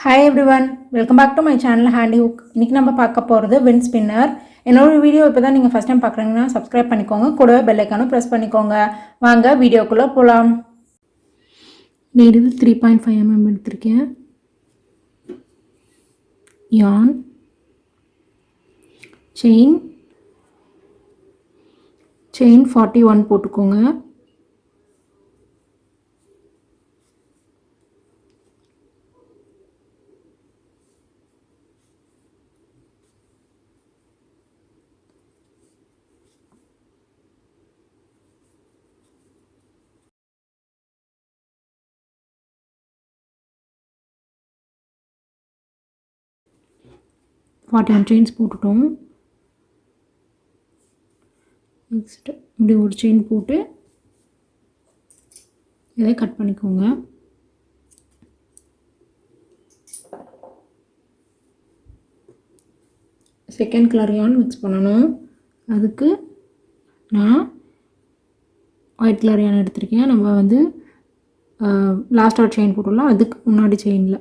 Hi everyone, welcome back to my channel Handy Hook. இன்னைக்கு நம்ம பார்க்க போறது wind spinner. என்னோட வீடியோ இப்பதான் நீங்க ஃபர்ஸ்ட் டைம் பார்க்கறீங்கன்னா subscribe பண்ணிக்கோங்க. கூடவே bell icon press பண்ணிக்கோங்க. வாங்க வீடியோக்குள்ள போலாம். Needle 3.5 mm எடுத்துர்க்கேன். yarn chain 41 போட்டுக்கோங்க. chains போட்டுட்டோம். நெக்ஸ்ட் இப்படி ஒரு செயின் போட்டு இதை கட் பண்ணிக்கோங்க. செகண்ட் கலர் yarn மிக்ஸ் பண்ணணும். அதுக்கு நான் ஒயிட் கலர் yarn எடுத்திருக்கேன். நம்ம வந்து லாஸ்ட் ஒரு செயின் போட்டுடலாம். அதுக்கு முன்னாடி செயினில்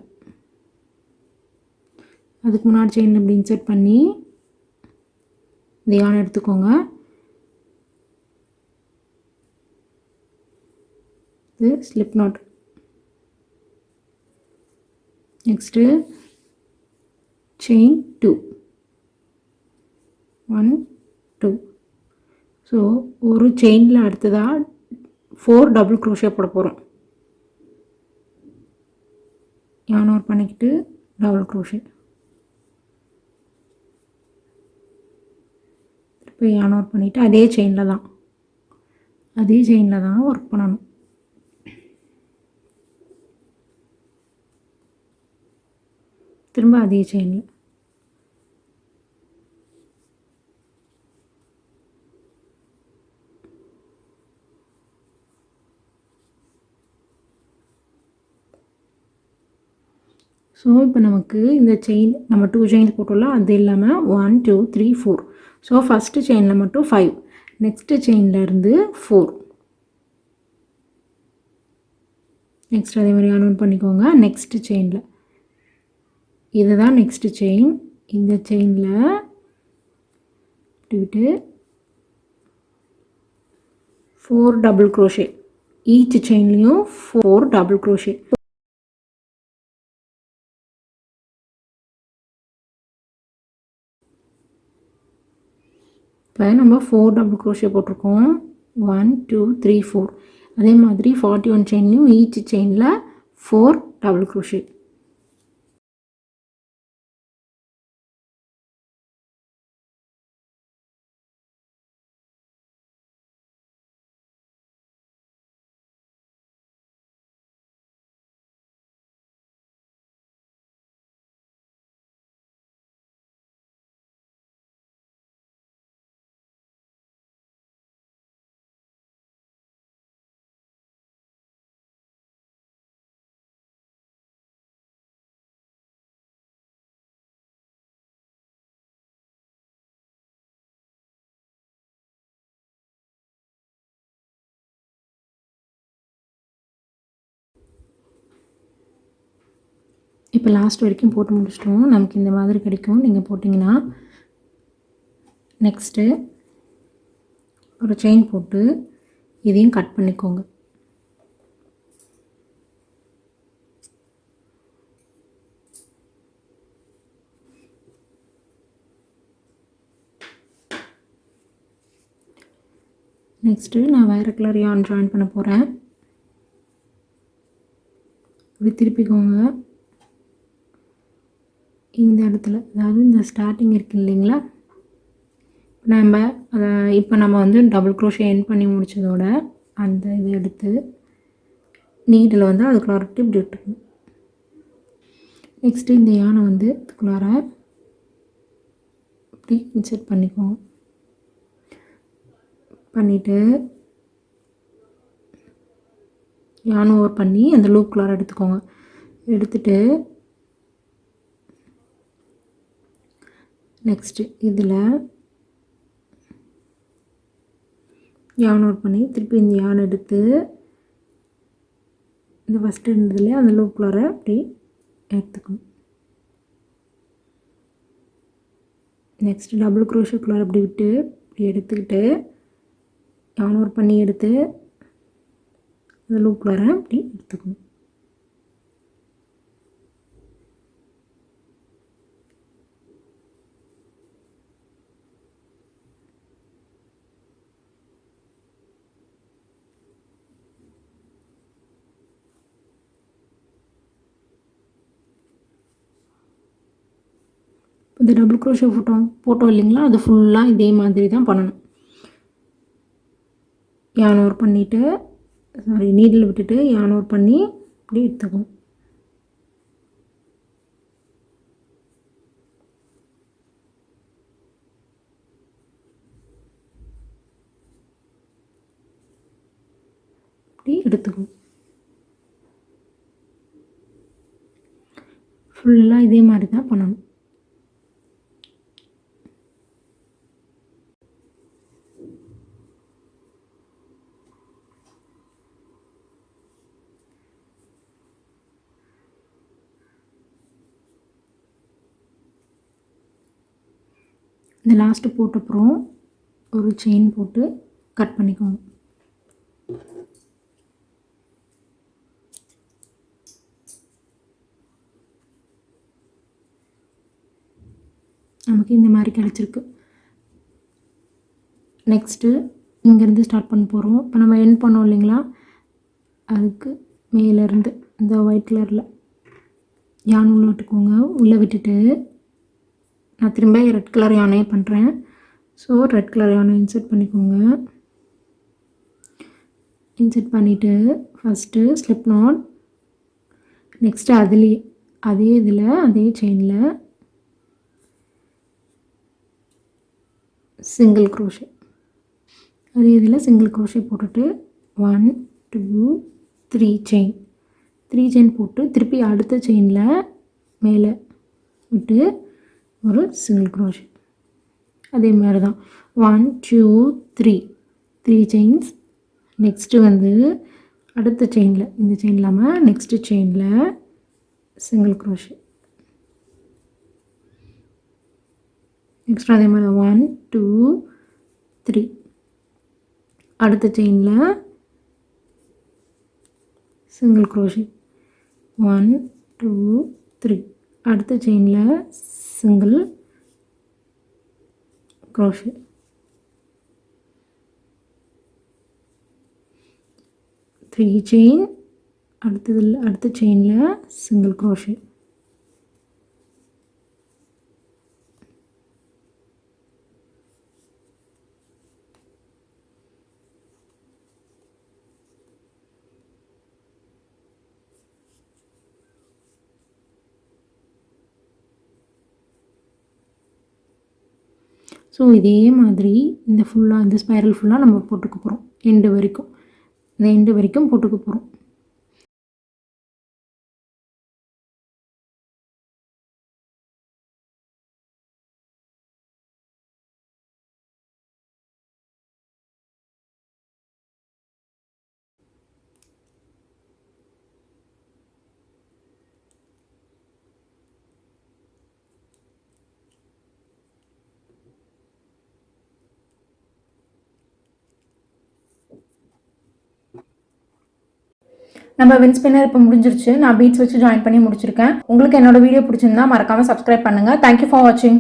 இப்படி இன்சர்ட் பண்ணி இந்த yarn எடுத்துக்கோங்க. இது slip not. Next chain 2 1 2. So ஒரு செயினில் அடுத்ததாக 4 டபுள் க்ரோஷே போட போகிறோம். yarn over பண்ணிக்கிட்டு டபுள் க்ரோஷே, திருப்பி yarn over பண்ணிவிட்டு அதே செயினில் தான் ஒர்க் பண்ணணும். திரும்ப அதே செயினில் ஸோ இப்போ நமக்கு இந்த செயின் நம்ம 2 செயின்ஸ் போட்டோம்ல, அது இல்லாமல் 1 2 3 4. ஸோ ஃபஸ்ட்டு செயினில் மட்டும் 5, நெக்ஸ்ட்டு செயினில் இருந்து 4. நெக்ஸ்ட் அதே மாதிரி ஆன் பண்ணிக்கோங்க. நெக்ஸ்ட்டு செயினில் இதுதான் நெக்ஸ்ட்டு செயின். இந்த செயினில் விட்டு 4 டபுள் க்ரோஷே, ஈச் செயின்லேயும் 4 டபுள் க்ரோஷே. இப்போ நம்ம 4 டபுள் க்ரோஷே போட்டிருக்கோம். 1 2 3 4. அதே மாதிரி 41 செயின்லையும் ஈச் செயினில் 4 டபுள் க்ரோஷே. இப்போ லாஸ்ட் வரைக்கும் போட்டு முடிச்சிட்டோம். நமக்கு இந்த மாதிரி கிடைக்கும் நீங்கள் போட்டிங்கன்னா. நெக்ஸ்ட்டு ஒரு செயின் போட்டு இதையும் கட் பண்ணிக்கோங்க. நெக்ஸ்ட்டு நான் வேறு கலர் yarn ஜாயின் பண்ண போகிறேன். இப்படி திருப்பிக்கோங்க. இந்த இடத்துல, அதாவது இந்த ஸ்டார்டிங் இருக்குது இல்லைங்களா, இப்போ நம்ம வந்து டபுள் க்ரோஷே எண்ட் பண்ணி முடித்ததோட அந்த இதை எடுத்து நீடில் வந்து அதுக்குள்ளார இப்படி விட்டுக்கணும். நெக்ஸ்ட்டு இந்த யானை வந்து இதுக்குள்ளார இப்படி இன்சர்ட் பண்ணிக்கோங்க. பண்ணிவிட்டு யான் ஓவர் பண்ணி அந்த லூப்குள்ளார எடுத்துக்கோங்க. எடுத்துட்டு நெக்ஸ்ட்டு இதில் yarn over பண்ணி திருப்பி இந்த yarn எடுத்து இந்த ஃபஸ்ட்டு இருந்ததுலேயே அந்த லூப்குள்ளார அப்படி எடுத்துக்கணும். நெக்ஸ்ட்டு டபுள் க்ரோஷேக்குள்ளே அப்படி விட்டு இப்படி எடுத்துக்கிட்டு yarn ஒர்க் பண்ணி எடுத்து அந்த லூப்குள்ளார அப்படி எடுத்துக்கணும். இந்த டபுள் க்ரோஷே போட்டோம் இல்லைங்களா, அது ஃபுல்லாக இதே மாதிரி தான் பண்ணணும். yarn ஒர்க் பண்ணிவிட்டு நீடில் விட்டுட்டு yarn ஒர்க் பண்ணி இப்படி எடுத்துக்கணும். இப்படி எடுத்துக்கணும். ஃபுல்லாக இதே மாதிரி தான் பண்ணணும். இந்த லாஸ்ட்டு போட்டப்புறம் ஒரு செயின் போட்டு கட் பண்ணிக்கோங்க. நமக்கு இந்த மாதிரி கிடச்சிருக்கு. நெக்ஸ்ட்டு இங்கேருந்து ஸ்டார்ட் பண்ண போகிறோம். இப்போ நம்ம எண்ட் பண்ணோம் இல்லைங்களா, அதுக்கு மேலேருந்து இந்த ஒயிட் கலரில் yarn உள்ளே விட்டுக்கோங்க. உள்ளே விட்டுட்டு நான் திரும்ப ரெட் கலர் யானே பண்ணுறேன். ஸோ ரெட் கலர் யானை இன்சர்ட் பண்ணிக்கோங்க. இன்சர்ட் பண்ணிவிட்டு ஃபஸ்ட்டு ஸ்லிப் நாட், நெக்ஸ்ட்டு அதுலேயே அதே இதில் அதே செயினில் சிங்கிள் க்ரோஷே, அதே இதில் சிங்கிள் க்ரோஷே போட்டுட்டு 1 2 3 செயின் போட்டு திருப்பி அடுத்த செயினில் மேலே விட்டு ஒரு சிங்கிள் க்ரோஷே. அதே மாதிரி தான் 1 2 3 செயின்ஸ். நெக்ஸ்ட்டு வந்து அடுத்த செயினில், இந்த செயின் இல்லாமல் நெக்ஸ்ட்டு செயினில் சிங்கிள் க்ரோஷே. நெக்ஸ்ட் அதே மாதிரி 1 2 3 அடுத்த செயினில் சிங்கிள் க்ரோஷே. 1 2 3 அடுத்த செயினில் சிங்கிள் க்ரோஷே. த்ரீ செயின், அடுத்த செயினில் சிங்கிள் க்ரோஷே. ஸோ இதே மாதிரி இந்த ஸ்பைரல் ஃபுல்லாக நம்ம போட்டுக்க போகிறோம். எண்டு வரைக்கும், இந்த எண்டு வரைக்கும் போட்டுக்க போகிறோம். நம்ம வின் ஸ்பின்னர் இப்போ முடிஞ்சிருச்சு. நான் பீட்ஸ் வச்சு ஜாயின் பண்ணி முடிச்சிருக்கேன். உங்களுக்கு என்னோட வீடியோ பிடிச்சிருந்தா மறக்காமல் சப்ஸ்கிரைப் பண்ணுங்கள். தேங்க்யூ ஃபார் வாட்சிங்.